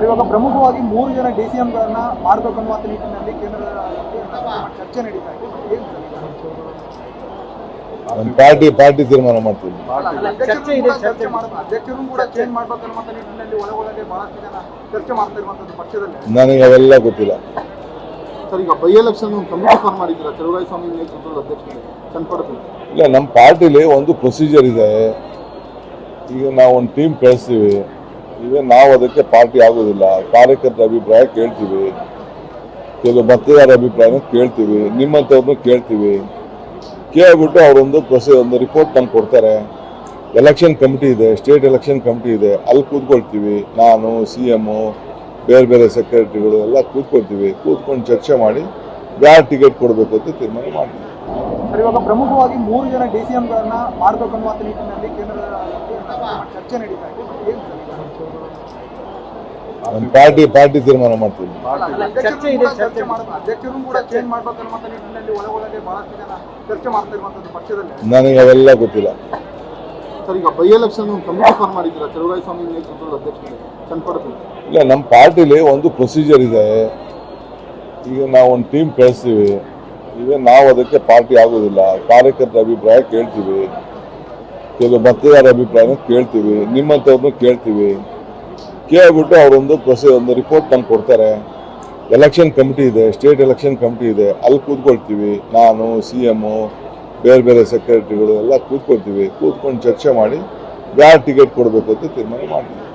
ಇವಾಗ ಪ್ರಮುಖವಾಗಿ 3 ಜನ ಡಿಸಿಎಂಗಳನ್ನ ಮಾಡಬೇಕನ್ನುವಂತ ನಿಟ್ಟಿನಲ್ಲಿ ಕೇಂದ್ರದ ಚರ್ಚೆ ನಡೀತಾ ಇದೆ. ಪಾರ್ಟಿ ತೀರ್ಮಾನ ಮಾಡ್ತೀವಿ. ಅಧ್ಯಕ್ಷರು ಕೂಡ ಚೇಂಜ್ ಮಾಡ್ಬೇಕನ್ನುವಂತ ನಿಟ್ಟಿನಲ್ಲಿ ಒಳಗೊಳಗೆ ಬಹಳಷ್ಟು ಜನ ಚರ್ಚೆ ಮಾಡ್ತಾ ಇರುವಂತದ್ದು ಪಕ್ಷದಲ್ಲಿ. ನನಗೆ ಅವೆಲ್ಲ ಗೊತ್ತಿಲ್ಲ. ಸರ್, ಈಗ ಬೈ ಎಲೆಕ್ಷನ್ ಕಮಿಟಿ ಫಾರ್ಮ್ ಮಾಡಿದ್ದೀರಾ ಚಲುವರಾಯ ಸ್ವಾಮಿ ನೇತೃತ್ವದ ಅಧ್ಯಕ್ಷರು ಚನ್ನಪಟ್ಟಣದಲ್ಲಿ? ಇಲ್ಲ, ನಮ್ಮ ಪಾರ್ಟಿಲಿ ಒಂದು ಪ್ರೊಸೀಜರ್ ಇದೆ. ಈಗ ನಾವು ಒಂದು ಟೀಮ್ ಕಳಿಸ್ತೀವಿ. ಈಗ ನಾವು ಅದಕ್ಕೆ ಪಾರ್ಟಿ ಆಗೋದಿಲ್ಲ. ಕಾರ್ಯಕರ್ತರ ಅಭಿಪ್ರಾಯ ಕೇಳ್ತೀವಿ, ಕೆಲವು ಮತದಾರರ ಅಭಿಪ್ರಾಯನ ಕೇಳ್ತೀವಿ, ನಿಮ್ಮಂಥವ್ರನ್ನೂ ಕೇಳ್ತೀವಿ. ಕೇಳ್ಬಿಟ್ಟು ಒಂದು ರಿಪೋರ್ಟ್ ತಂದು ಕೊಡ್ತಾರೆ. ಎಲೆಕ್ಷನ್ ಕಮಿಟಿ ಇದೆ, ಸ್ಟೇಟ್ ಎಲೆಕ್ಷನ್ ಕಮಿಟಿ ಇದೆ, ಅಲ್ಲಿ ಕೂತ್ಕೊಳ್ತೀವಿ. ನಾನು, CM, ಬೇರೆ ಬೇರೆ ಸೆಕ್ರೆಟರಿಗಳು ಎಲ್ಲ ಕೂತ್ಕೊಂಡು ಚರ್ಚೆ ಮಾಡಿ ಯಾರು ಟಿಕೆಟ್ ಕೊಡಬೇಕು ಅಂತ ತೀರ್ಮಾನ ಮಾಡ್ತೀವಿ. ಇವಾಗ ಪ್ರಮುಖವಾಗಿ 3 ಜನ ಡಿಸಿಎಂಗಳನ್ನ ಮಾಡಬೇಕನ್ನುವಂತ ನಿಟ್ಟಿನಲ್ಲಿ ಕೇಂದ್ರದ ಚರ್ಚೆ ನಡೀತಾ ಇದೆ. ಪಾರ್ಟಿ ತೀರ್ಮಾನ ಮಾಡ್ತೀವಿ. ಅಧ್ಯಕ್ಷರು ಕೂಡ ಚೇಂಜ್ ಮಾಡ್ಬೇಕನ್ನುವಂತ ನಿಟ್ಟಿನಲ್ಲಿ ಒಳಗೊಳಗೆ ಬಹಳಷ್ಟು ಜನ ಚರ್ಚೆ ಮಾಡ್ತಾ ಇರುವಂತದ್ದು ಪಕ್ಷದಲ್ಲಿ. ನನಗೆ ಅವೆಲ್ಲ ಗೊತ್ತಿಲ್ಲ. ಸರ್, ಈಗ ಬೈ ಎಲೆಕ್ಷನ್ ಕಮಿಟಿ ಫಾರ್ಮ್ ಮಾಡಿದ್ದೀರಾ ಚಲುವರಾಯ ಸ್ವಾಮಿ ನೇತೃತ್ವದ ಅಧ್ಯಕ್ಷರು ಚನ್ನಪಟ್ಟಣದಲ್ಲಿ? ಇಲ್ಲ, ನಮ್ಮ ಪಾರ್ಟಿಲಿ ಒಂದು ಪ್ರೊಸೀಜರ್ ಇದೆ. ಈಗ ನಾವು ಒಂದು ಟೀಮ್ ಕಳಿಸ್ತೀವಿ. ಈಗ ನಾವು ಅದಕ್ಕೆ ಪಾರ್ಟಿ ಆಗೋದಿಲ್ಲ. ಕಾರ್ಯಕರ್ತರ ಅಭಿಪ್ರಾಯ ಕೇಳ್ತೀವಿ, ಕೆಲವು ಮತದಾರರ ಅಭಿಪ್ರಾಯನ ಕೇಳ್ತೀವಿ, ನಿಮ್ಮಂಥವ್ರನ್ನೂ ಕೇಳ್ತೀವಿ. ಕೇಳ್ಬಿಟ್ಟು ಒಂದು ರಿಪೋರ್ಟ್ ತಂದು ಕೊಡ್ತಾರೆ. ಎಲೆಕ್ಷನ್ ಕಮಿಟಿ ಇದೆ, ಸ್ಟೇಟ್ ಎಲೆಕ್ಷನ್ ಕಮಿಟಿ ಇದೆ, ಅಲ್ಲಿ ಕೂತ್ಕೊಳ್ತೀವಿ. ನಾನು, CM, ಬೇರೆ ಬೇರೆ ಸೆಕ್ರೆಟರಿಗಳು ಎಲ್ಲ ಕೂತ್ಕೊಂಡು ಚರ್ಚೆ ಮಾಡಿ ಯಾರು ಟಿಕೆಟ್ ಕೊಡಬೇಕು ಅಂತ ತೀರ್ಮಾನ ಮಾಡ್ತೀವಿ.